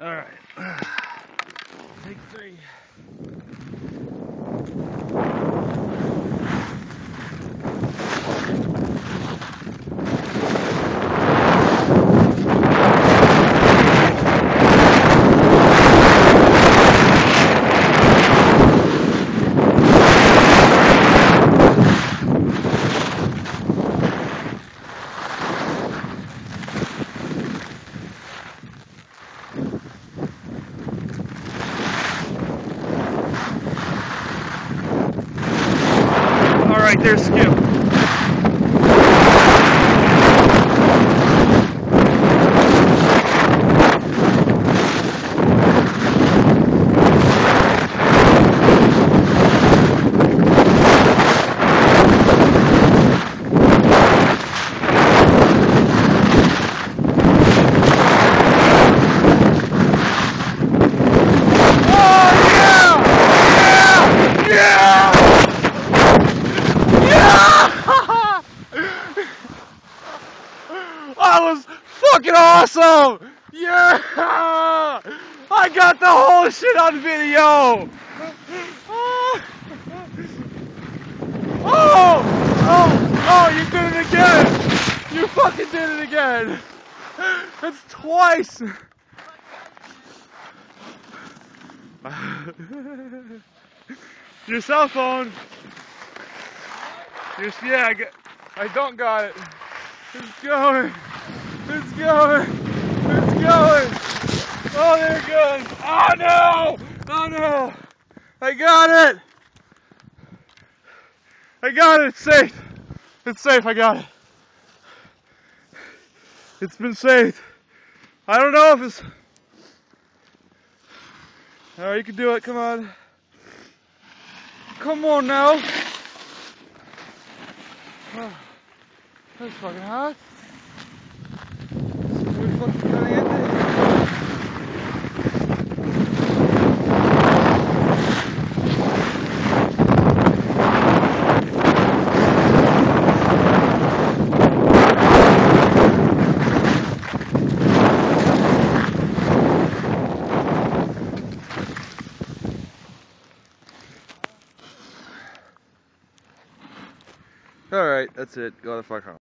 Alright. Take 3. Alright, there's Skip. That was fucking awesome! Yeah! I got the whole shit on video! Oh, you did it again! You fucking did it again! That's twice! Your cell phone. Yeah, I don't got it. It's going. It's going. It's going. Oh, there it goes. Oh no! Oh no! I got it! I got it. It's safe. It's safe. I got it. It's been saved. I don't know if it's. Alright, you can do it. Come on. Come on now. Oh, that's fucking hot. We're fucking cutting it. Alright, that's it. Go the fuck home.